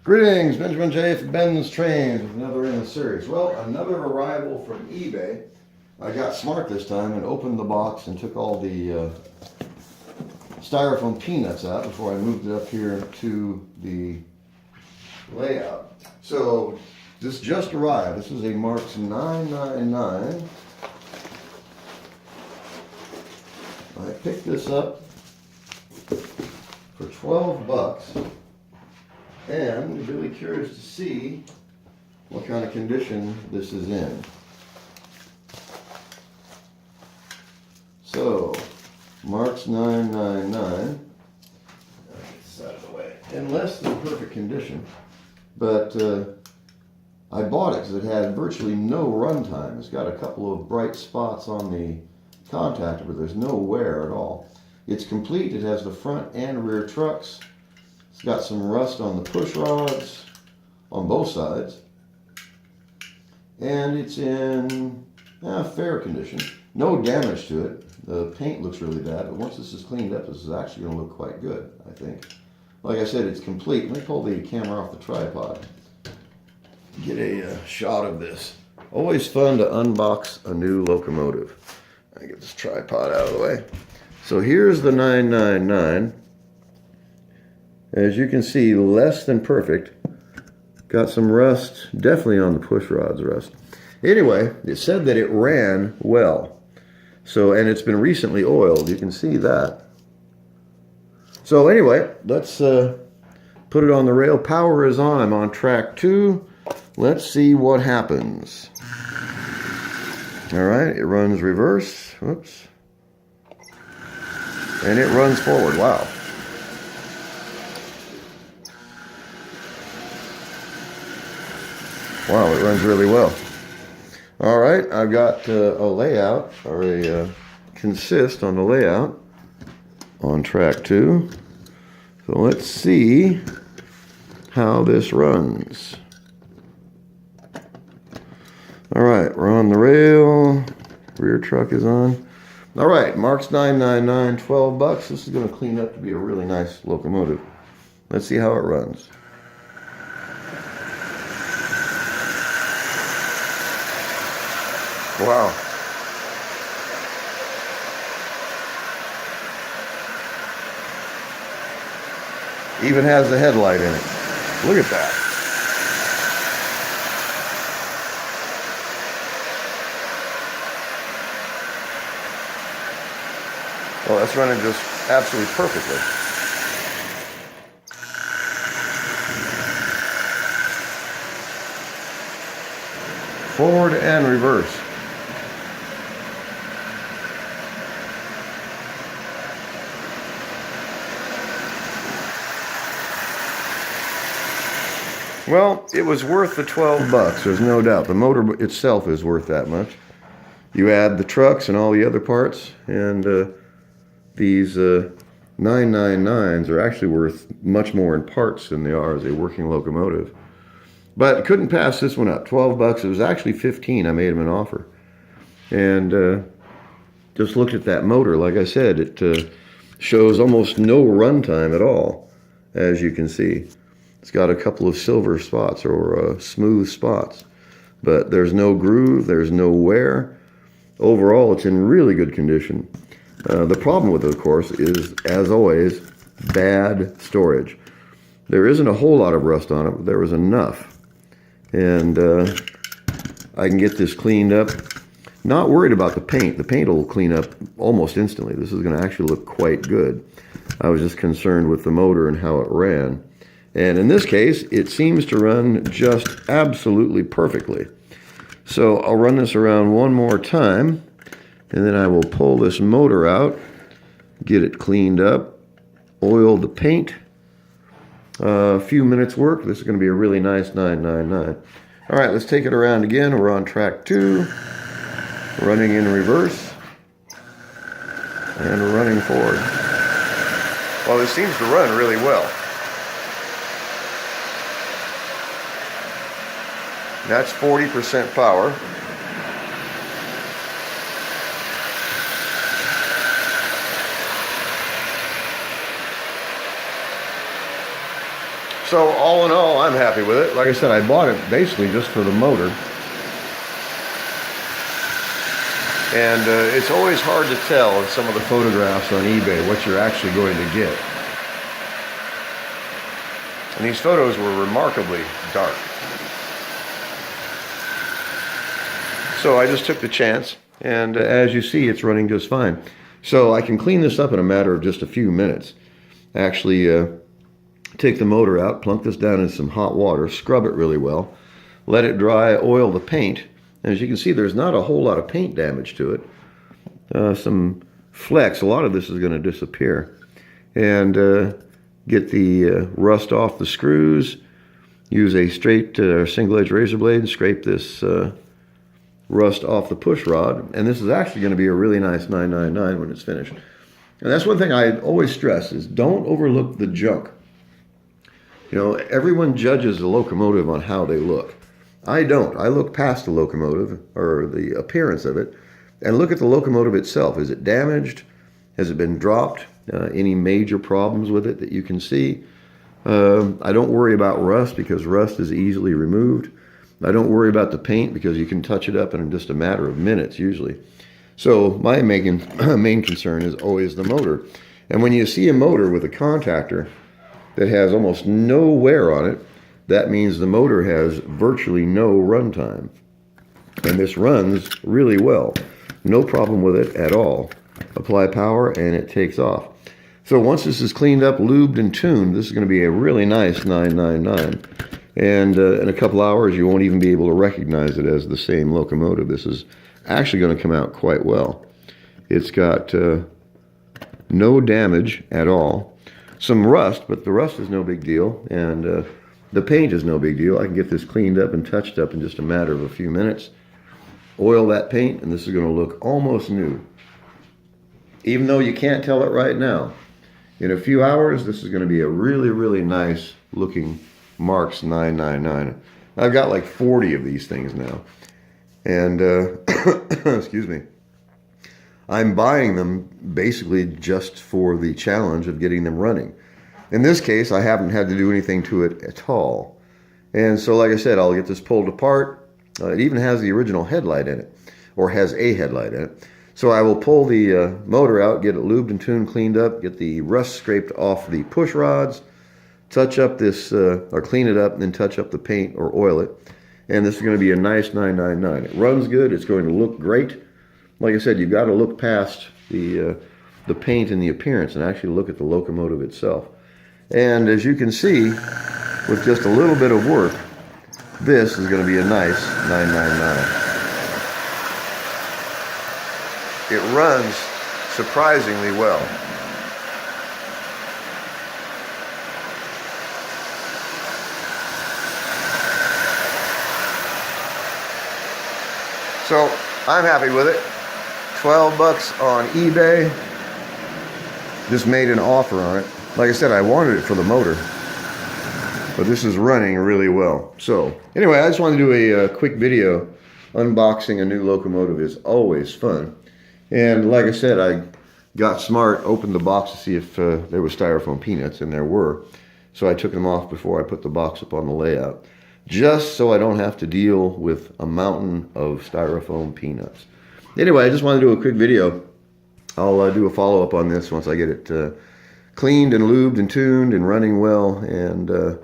Greetings, Benjamin J. from BENZTRAINZ with another in the series. Well, another arrival from eBay. I got smart this time and opened the box and took all the styrofoam peanuts out before I moved it up here to the layout. So this just arrived. This is a Marx 999. I picked this up for 12 bucks. And really curious to see what kind of condition this is in. So, Marx 999, get this out of the way, in less than perfect condition, but I bought it because it had virtually no runtime. It's got a couple of bright spots on the contactor, but there's no wear at all. It's complete. It has the front and rear trucks. It's got some rust on the push rods on both sides, and it's in fair condition. No damage to it. The paint looks really bad, but once this is cleaned up, this is actually going to look quite good, I think. Like I said, it's complete. Let me pull the camera off the tripod. Get a shot of this. Always fun to unbox a new locomotive. I get this tripod out of the way. So here's the 999. As you can see, less than perfect. Got some rust, definitely on the push rods rust. Anyway, it said that it ran well. So, and it's been recently oiled, you can see that. So anyway, let's put it on the rail. Power is on, I'm on track 2. Let's see what happens. All right, it runs reverse, whoops. And it runs forward, wow. Wow, it runs really well. All right, I've got a layout, or a consist on the layout on track 2. So let's see how this runs. All right, we're on the rail. Rear truck is on. All right, Marx 999, 12 bucks. This is going to clean up to be a really nice locomotive. Let's see how it runs. Wow. Even has the headlight in it. Look at that. Well, that's running just absolutely perfectly. Forward and reverse. Well, it was worth the 12 bucks, there's no doubt. The motor itself is worth that much. You add the trucks and all the other parts, and these 999s are actually worth much more in parts than they are as a working locomotive. But couldn't pass this one up. 12 bucks, it was actually 15. I made him an offer. And just looked at that motor. Like I said, it shows almost no runtime at all, as you can see. It's got a couple of silver spots or smooth spots, but there's no groove, there's no wear. Overall, it's in really good condition. The problem with it, of course, is, as always, bad storage. There isn't a whole lot of rust on it, but there was enough. And I can get this cleaned up. Not worried about the paint. The paint will clean up almost instantly. This is going to actually look quite good. I was just concerned with the motor and how it ran. And in this case, it seems to run just absolutely perfectly. So I'll run this around one more time, and then I will pull this motor out, get it cleaned up, oil the paint. A few minutes work. This is going to be a really nice 999. All right, let's take it around again. We're on track 2, running in reverse, and running forward. Well, this seems to run really well. That's 40% power. So all in all, I'm happy with it. Like I said, I bought it basically just for the motor. And it's always hard to tell in some of the photographs on eBay what you're actually going to get. And these photos were remarkably dark. So I just took the chance, and as you see, it's running just fine. So I can clean this up in a matter of just a few minutes. Actually, take the motor out, plunk this down in some hot water, scrub it really well, let it dry, oil the paint. And as you can see, there's not a whole lot of paint damage to it. Some flecks, a lot of this is going to disappear. And get the rust off the screws, use a straight single edge razor blade and scrape this rust off the push rod. And this is actually going to be a really nice 999 when it's finished. And that's one thing I always stress is don't overlook the junk. You know, everyone judges the locomotive on how they look. I don't. I look past the locomotive or the appearance of it and look at the locomotive itself. Is it damaged? Has it been dropped? Any major problems with it that you can see? I don't worry about rust because rust is easily removed. I don't worry about the paint because you can touch it up in just a matter of minutes usually. So my main concern is always the motor. And when you see a motor with a contactor that has almost no wear on it, that means the motor has virtually no runtime. And this runs really well. No problem with it at all. Apply power and it takes off. So once this is cleaned up, lubed, and tuned, this is going to be a really nice 999. And in a couple hours, you won't even be able to recognize it as the same locomotive. This is actually going to come out quite well. It's got no damage at all. Some rust, but the rust is no big deal. And the paint is no big deal. I can get this cleaned up and touched up in just a matter of a few minutes. Oil that paint, and this is going to look almost new. Even though you can't tell it right now. In a few hours, this is going to be a really, really nice looking Marx 999. I've got like 40 of these things now. And, excuse me, I'm buying them basically just for the challenge of getting them running. In this case, I haven't had to do anything to it at all. And so, like I said, I'll get this pulled apart. It even has the original headlight in it, or has a headlight in it. So I will pull the motor out, get it lubed and tuned, cleaned up, get the rust scraped off the push rods, touch up this, or clean it up, and then touch up the paint or oil it. And this is going to be a nice 999. It runs good. It's going to look great. Like I said, you've got to look past the paint and the appearance and actually look at the locomotive itself. And as you can see, with just a little bit of work, this is going to be a nice 999. It runs surprisingly well. So I'm happy with it. 12 bucks on eBay. Just made an offer on it. Like I said, I wanted it for the motor, but this is running really well. So anyway, I just wanted to do a quick video. Unboxing a new locomotive is always fun. And like I said, I got smart, opened the box to see if there was styrofoam peanuts, and there were. So I took them off before I put the box up on the layout, just so I don't have to deal with a mountain of styrofoam peanuts. Anyway, I just wanted to do a quick video. I'll do a follow-up on this once I get it cleaned and lubed and tuned and running well, and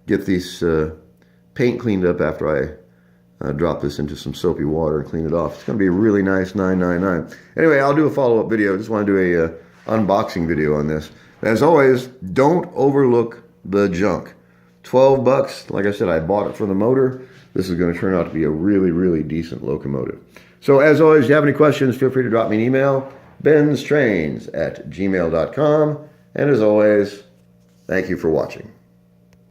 get these paint cleaned up after I drop this into some soapy water and clean it off. It's going to be a really nice 999. Anyway, I'll do a follow-up video. I just want to do a unboxing video on this. As always, don't overlook the junk. 12 bucks. Like I said, I bought it for the motor. This is going to turn out to be a really, really decent locomotive. So as always, if you have any questions, feel free to drop me an email. BENZTRAINZ@gmail.com. And as always, thank you for watching.